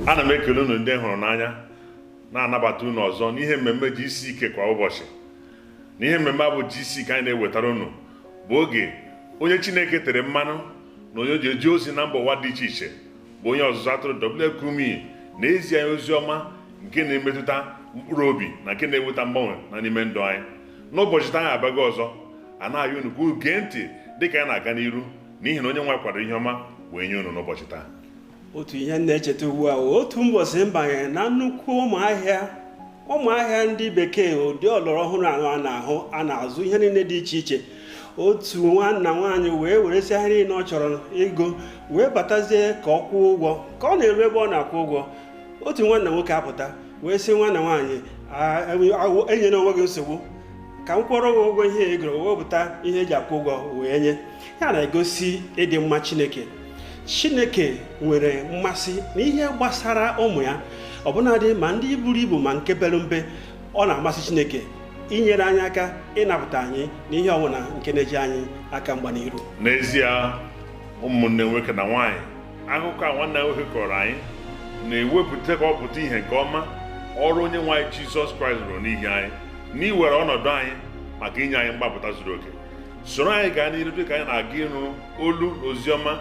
ana m ekele unu ndị hụrụ n'anya na-anabata unu ọzọ n'ihe mmemme GCK kwa ụbọchị. N'ihe mmemme a bụ GCK anyị na-ewetara unu bụ oge onye Chineke tere mmanụ na onye ji eji ozi na mba ụwa dị iche iche bụ onye ọzụzụ atụrụ Kumuyi na-ezi anyị ozi ọma nke na-emetụta mkpụrụ obi na nke na-eweta mgbanwe na n'ime ndụ anyị. N'ụbọchị taa anyị abaghị ọzọ a na-ayọ unu ka unu gee ntị dịka anyị na-aga n'iru n'ihi na onye nwe kwado ihe ọma wee nye unu n'ụbọchị taa. Otu ihe na-echeta ugbu a otu mbọsị mbanye na nnukwu ụmụahịa ndị bekee ụdị ọlọrọ ọhụrụ a na-azụ ihe niile dị iche iche. Otu nwanna nwaanyị wee weresịa ihe niile ọ chọrọ ego wee batazie ka ọ kwụọ ụgwọ. Ka ọ na-eru ebe ọ na-akwụ ụgwọ, otu nwanna nwoke apụta wee sị nwanna nwaanyị, enyere onwe gị nsogbu, ka m kwụọrọ gị ụgwọ ihe egoro wepụta ihe eji akwụ ụgwọ wee nye. Ya na-egosi ịdị mma Chineke. Chineke nwere mmasị n'ihe gbasara ụmụ ya, ọbụnadị ma ndị buru ibu ma nke bere mpe. Ọ na-amasị Chineke inyere anyị aka ịnapụta anyị n'ihe ọbụla nke na-eji anyị aka mgba n'iru. N'ezie, ụmụnne nwoke na nwaanyị, akụkọ a nwanne nwoke kọrọ anyị na-ewepụta ka ọ pụta ihe nke ọma ọrụ onye nwe anyị Jizọs Kraịst rụrụ n'ihi anyị n'iwere ọnọdụ anyị maka inye anyị mgbapụta zuru oke. Soro anyị gaa n'iru dịka anyị na-aga ịnụ olu na oziọma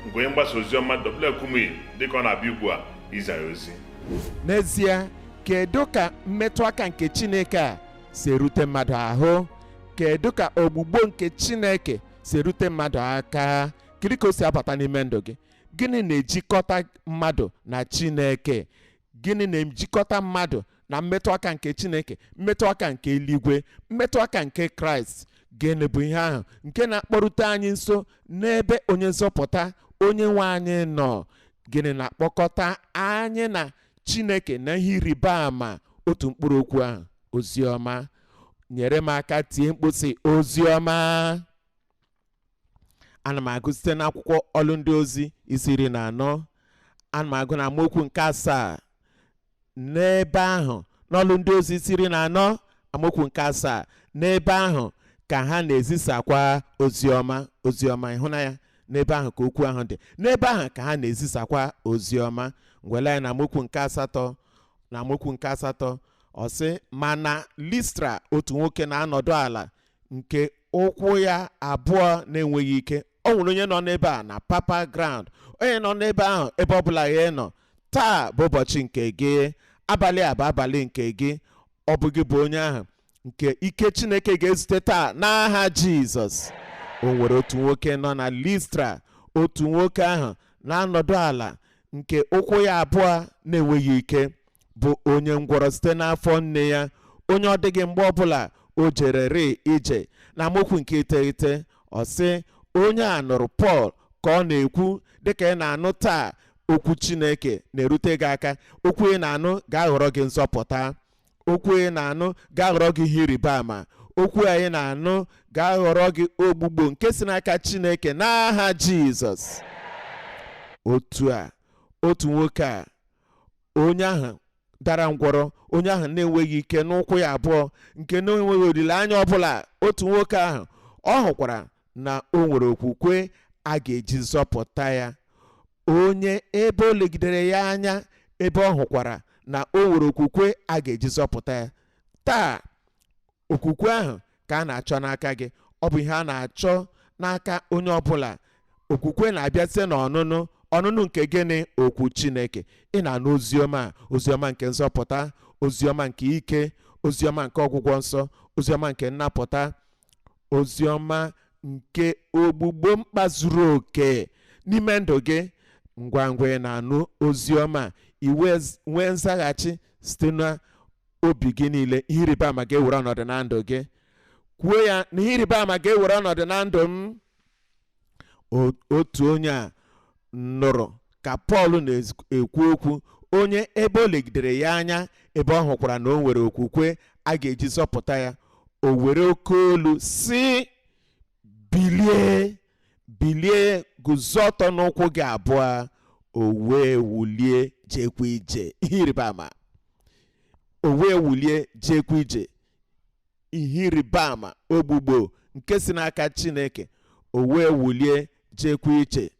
nke onye mgbasa oziọma Kumuyi dịka ọ na-abịa ugbu a izi anyị ozi. N'ezie, kedu ka mmetụ aka nke Chineke a si erute mmadụ ahụ? Kedu ka ogbugbo nke Chineke si erute mmadụ aka? Kedu ka o si abata n'ime ndụ gị? Gịnị na-ejikọta mmadụ na Chineke? Gịnị na-ejikọta mmadụ na mmetụ aka nke Chineke, mmetụ aka nke eluigwe, mmetụ aka nke Kraịst? Gịnị bụ ihe ahụ nke na-akpọrute anyị nso n'ebe onye nzọpụta onye nwe anyị nọ? Gịnị na-akpọkọta anyị na Chineke na ihe ịrịba ama otu mkpụrụ okwu ahụ? Oziọma. Nyere m aka tie mkpu sị oziọma. Ana m agụ site n'akwụkwọ ọlụ ndị ozi isi 14. Ana m agụ na amaokwu nke 7. N'ebe ahụ n'ọlụ ndị ozi isi 14 amaokwu nke 7, n'ebe ahụ ka ha na-ezisakwa oziọma. Oziọma, ịhụnanya, n'ebe ahụ ka okwu ahụ dị. N'ebe ahụ ka ha na-ezisakwa oziọma. Ngwele anyị na amaokwu nke 8. Na amaokwu nke 8 ọ sị, ma na Listra otu nwoke na-anọdụ ala nke ụkwụ ya abụọ na-enweghị ike. O nwere onye nọ n'ebe a na Papa Ground, onye nọ n'ebe ahụ ebe ọ bụla ya nọ. Taa bụ ụbọchị nke gị, abalị a bụ abalị nke gị. Ọ bụ gị bụ onye ahụ nke ike Chineke ga-ezute taa n'aha Jizọs. O nwere otu nwoke nọ na Listra, otu nwoke ahụ na-anọdụ ala nke ụkwụ ya abụọ na-enweghị ike, bụ onye ngwọrọ site n'afọ nne ya, onye ọ dịghị mgbe ọbụla o jerere ije. Na amaokwu nke 9 ọ sị, onye a nụrụ Pọl ka ọ na-ekwu dịka ị na-anụ taa okwu Chineke na-erute gị aka. Okwu ị na-anụ ga-aghọrọ gị nzọpụta. Okwu ị na-anụ ga-aghọrọ gị ihe ịrịba ama. Okwu anyị na-anụ ga-aghọrọ gị ogbugbo nke si n'aka Chineke n'aha Jizọs. Otu nwoke a, onye ahụ dara ngwọrọ, onye ahụ na-enweghị ike n'ụkwụ ya abụọ, nke na-enweghị olileanya ọbụla. Otu nwoke ahụ ọ hụkwara na o nwere okwukwe a ga-eji zọpụta ya. Onye ebe o legidere ya anya, ebe ọ hụkwara na o nwere okwukwe a ga-eji zọpụta ya. Taa okwukwe ahụ ka a na-achọ n'aka gị. Ọ bụ ihe a na-achọ n'aka onye ọbụla. Okwukwe na-abịa site n'ọnụnụ nke gịnị? Okwu Chineke. Ị na-anụ oziọma, oziọma nke nzọpụta, oziọma nke ike, oziọma nke ọgwụgwọ nsọ, oziọma nke nnapụta, oziọma nke ogbugbo mkpa zuru oke n'ime ndụ gị. Ngwa ngwa ị na-anụ oziọma, nwee nzaghachi site n'obi gị niile. Ihe ịrịba ama ga-ewere ọnọdụ na ndụ gị. Kwuo ya na ihe ịrịba ama ga-ewere ọnọdụ na ndụ m. Otu onye a nụrụ ka Pọl na-ekwu okwu, onye ebe o legidere ya anya, ebe ọ hụkwara na o nwere okwukwe a ga-eji zọpụta ya. O were oke olu sị, bilie guzo ọtọ n'ụkwụ gị abụọ. O wee wulie jekwa ije. Ihe ịrịba ama. O wee wulie jekwa ije. Ihe ịrịba ama ogbugbo nke si n'aka Chineke. O wee wulie jekwa ije.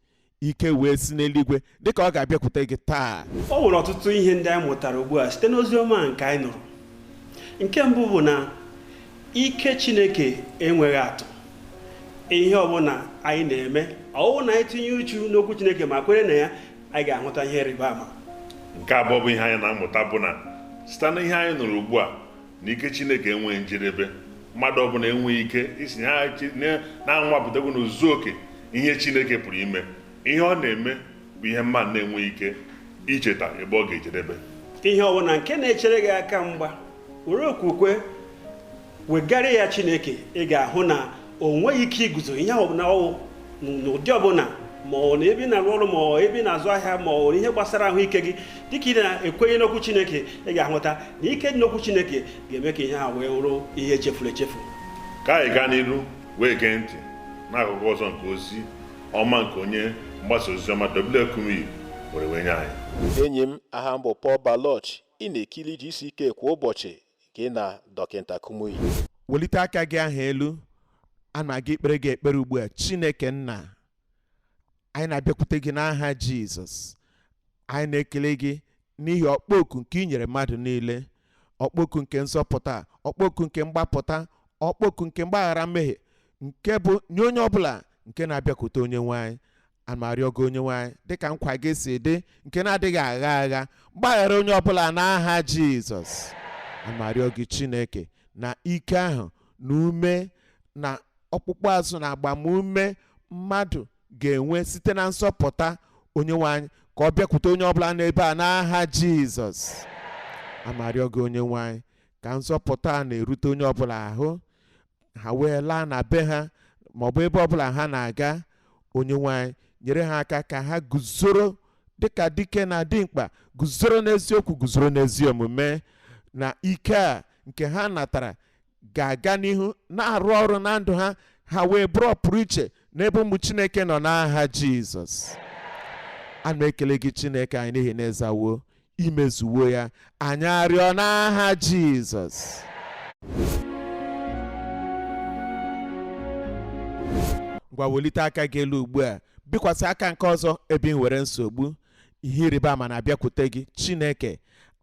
ike wee si n'eluigwe dịka ọ ga-abịakwute gị taa. O nwere ọtụtụ ihe ndị anyị mụtara ugbu a site n'ozi ọma nke anyị nụrụ. Nke mbụ bụ na ike Chineke enweghị atụ. Ihe ọbụla anyị na-eme, ọwụ na anyị tinye uchu n'okwu Chineke ma kwere na ya, anyị ga-ahụta ihe rịba ama. Nke abụọ bụ ihe anyị na-amụta bụ na site na ihe anyị nụrụ ugbu a na ike Chineke enweghị njedebe. Mmadụ ọbụla enweghị ike isi na-anwapụtakwu n'ozuzu oke ihe Chineke pụrụ ime. Ihe ọ na-eme bụ ihe mmadụ na-enweghị ike icheta ebe ọ ga-ejedebe. Ihe ọbụla nke na-echere gị aka mgba, were okwukwe wegara ya Chineke, ị ga-ahụ na o nweghị ike iguzo ihe ọbụla ọwụ n'ụdị ọbụla, ma ọ na ebe ị na-arụ ọrụ, ma ọ ebe ị na-azụ ahịa, ma ọ ihe gbasara ahụike gị. Dịka ị na-ekwenye n'okwu Chineke, ị ga-ahụta na ike dị n'okwu Chineke ga-eme ka ihe ha wee wụrụ ihe echefuru echefu. Ka anyị gaa n'iru wee gee ntị n'akụkụ ọzọ nke ozi ọma nke onye mgbasa ozi ọma Kumuyi were wee nye anyị. Enyi m, aha m bụ Paul Baloch. Ị na-ekiri GCK kwa ụbọchị gị na Dọkịta Kumuyi. Welite aka gị ahụ elu, ana aga ikpere gị ekpere ugbu a. Chineke nna, anyị na-abịakwute gị n'aha Jizọs. Anyị na-ekele gị n'ihi ọkpọku nke ị nyere mmadụ niile, ọkpọku nke nzọpụta, ọkpọku nke mgbapụta, ọkpọku nke mgbaghara mmehie, nke bụ nye onye ọbụla nke na-abịakwute onye nwanyị. Amarịọ gị onye nwanyị, dịka nkwa gị si dị, nke na-adịghị agha agha, mgbaghara onye ọbụla n'aha Jizọs. Amarịọ gị Chineke na ike ahụ na ume na ọkpụkpụ azụ na agbamume mmadụ ga-enwe site na nsọpụta onye nwanyị, ka ọ bịakwute onye ọbụla n'ebe a n'aha Jizọs. Amarịọ gị onye nwanyị ka nzọpụta na-erute onye ọbụla ahụ, ha wee laa na be ha maọbụ ebe ọbụla ha na-aga. Onye nwanyị nyere ha aka ka ha guzoro dịka dike na dimkpa, guzoro n'eziokwu, guzoro n'ezi omume, na ike a nke ha natara ga-aga n'ihu na-arụ ọrụ na ndụ ha, ha wee bụrụ pụrụ iche n'ebe ụmụ Chineke nọ n'aha Jizọs. Ana ekele gị Chineke anyị n'ihi na ezawo imezuwo ya. Anyị arịọ n'aha Jizọs. Ngwa welite aka gị elu ugbu a, bikwasị aka nke ọzọ ebe ị nwere nsogbu. Ihe ịrịba ama na-abịakwute gị Chineke.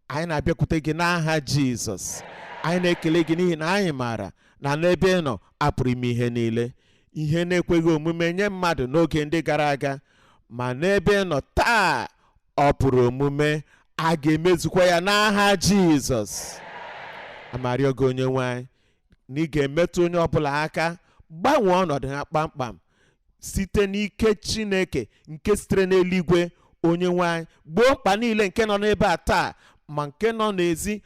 Anyị na-abịakwute gị n'aha Jizọs. Anyị na-ekele gị n'ihi na anyị maara na n'ebe ị nọ apụrụ ime ihe niile. Ihe na-ekweghị omume nye mmadụ n'oge ndị gara aga, ma n'ebe ị nọ taa ọ pụrụ omume, a ga-emezukwa ya n'aha Jizọs. Amarịọ gị onye nwanyị na ị ga-emetụ onye ọbụla aka, gbanwee ọnọdụ ha kpamkpam site n'ike Chineke nke sitere n'eluigwe. Onye nwanyị gboo mkpa niile nke nọ n'ebe a taa, ma nke nọ n'ezi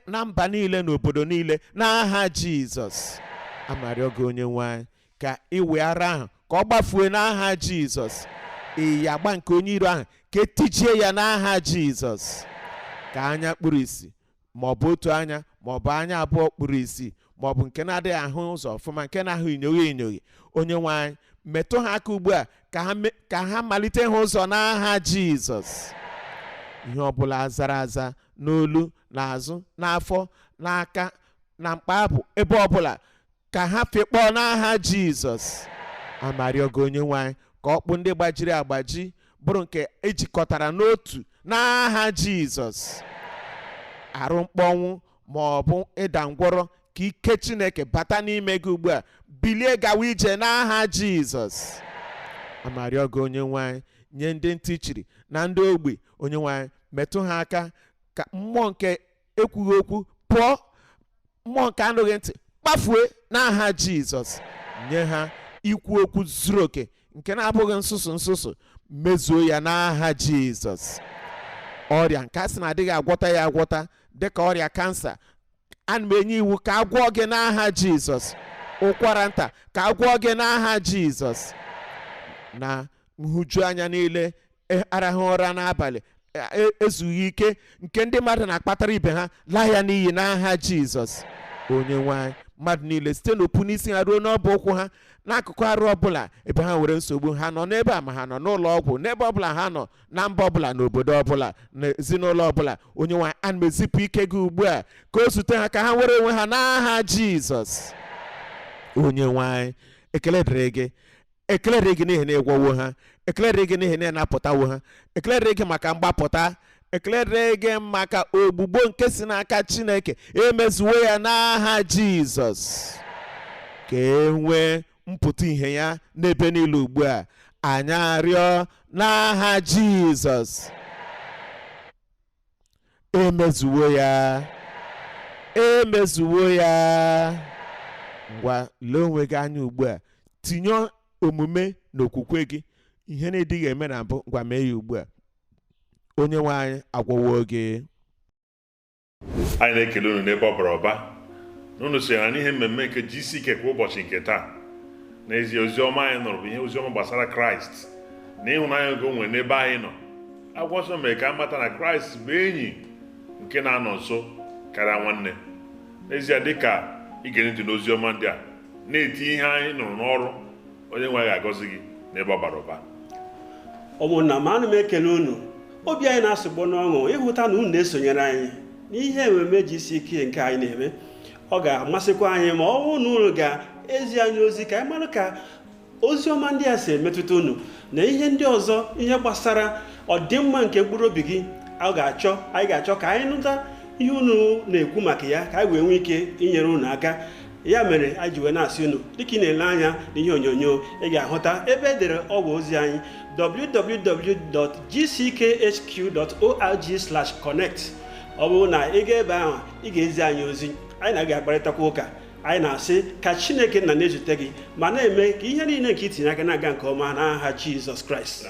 na mba niile na obodo niile n'aha Jizọs. Amarịọ gị onye nwanyị ka iwe ara ahụ ka ọ gbafue n'aha Jizọs. Iyi agba nke onye iro ahụ ka etijie ya n'aha Jizọs. Ka anya kpuru isi, maọbụ otu anya, maọbụ anya abụọ kpuru isi, maọbụ nke na-adịghị ahụ ụzọ ọfụma, nke na-ahụ inyoghi inyoghi, onye nwanyị metụ ha aka ugbu a ka ha malite ịhụ ụzọ n'aha Jizọs. Ihe ọbụla zara aza n'olu, n'azụ, n'afọ, n'aka, na mkpabụ, ebe ọbụla ka ha fekpọọ n'aha Jizọs. Amarịọ gị onye nwanyị ka ọkpụ ndị gbajiri agbaji bụrụ nke ejikọtara n'otu n'aha Jizọs. Arụ mkpọnwụ ma ọ bụ ịda ngwọrọ, ka ike Chineke bata n'ime gị ugbu a, bilie gawa ije n'aha Jizọs. Amarịọ gị onye nwanyị nye ndị ntị chiri na ndị ogbe, onye nwanyị metụ ha aka ka mmụọ nke ekwughị okwu pụọ, mmụọ nke anụghị ntị kpafue n'aha Jizọs. Nye ha ikwu okwu zuru oke nke na-abụghị nsụsụ mezuo ya n'aha Jizọs. Ọrịa nke a sị na adịghị agwọta ya agwọta, dịka ọrịa kansa, ana m enye iwu ka agwọ gị n'aha Jizọs. Ụkwara nta ka agwọ gị n'aha Jizọs. Na nhụju anya niile, arahụ ụra n'abalị, ezughị ike nke ndị mmadụ na-akpatara ibe ha, laa ya n'iyi n'aha Jizọs. Onye nwanyị mmadụ niile site n'opu n'isi ha ruo n'ọbụ ụkwụ ha, n'akụkụ arụ ọbụla ebe ha nwere nsogbu, ha nọ n'ebe a ma ha nọ n'ụlọ ọgwụ, n'ebe ọbụla ha nọ, na mba ọbụla, n'obodo ọbụla, na ezinụlọ ọbụla, onye nwanyị ana m ezipụ ike gị ugbu a ka o zute ha, ka ha were onwe ha n'aha Jizọs. Onye nwanyị ekele dịrị gị. ekele dịrị gị n'ihi na ịgwọwo ha, ekele dịrị gị n'ihi na ị napụtawo ha, ekele dịrị gị maka mgbapụta, ekele dịrị gị maka ogbugbo nke si n'aka Chineke, emezuwo ya n'aha Jizọs. Ka e nwee mpụta ihe ya n'ebe niile ugbu a, anyị arịọ n'aha Jizọs. Emezuwo ya, emezuwo ya. Ngwa lee onwe gị anya ugbu a, tinye omume na okwukwe gị, ihe na-edịghị eme na mbụ, ngwa mee ya ugbu a. Onye nwe anyị agwọwo gị. Anyị na-ekele unu n'ebe ọ bara ụba na unu sonyere n'ihe mmemme nke GCK kwa ụbọchị nke taa. N'ezie, oziọma anyị nụrụ bụ ihe oziọma gbasara Kraịst na ịhụnanya nke o nwere n'ebe anyị nọ. Akwụkwọ Nsọ mere ka amata na Kraịst bụ enyi nke na-anọ nso karịa nwanne. N'ezie, dịka ige ntị n'oziọma ndị a na-eti ihe anyị nụrụ n'ọrụ, onye nwe anyị ga-agọzi gị n'ebe ọ bara ụba. Ụmụnna m, ana m ekele unu. Obi anyị na-asụgbo n'ọṅụ ịhụta na unu na-esonyere anyị n'ihe ememe GCK nke anyị na-eme. Ọ ga-amasịkwa anyị ma ọ bụrụ na unu ga-ezi anyị ozi ka anyị mara ka ozi ọma ndị a si emetụta unu na ihe ndị ọzọ, ihe gbasara ọdịmma nke mkpụrụ obi gị. Anyị ga-achọ ka anyị nụta ihe unu na-ekwu maka ya, ka anyị wee nwee ike inyere unu aka. Ya mere anyị ji wee na-asị unu, dịka ị na-ele anya n'ihe onyonyo, ị ga-ahụta ebe edere ọgwụ ozi anyị www.gckhq.org/connect. Ọ bụrụ na ị ga ebe ahụ, ị ga-ezi anyị ozi, anyị na-aga akparịtakwa ụka. Anyị na-asị ka Chineke nna na-ezute gị ma na-eme ka ihe niile nke itinye aka na-aga nke ọma n'aha Jizọs Kraịst.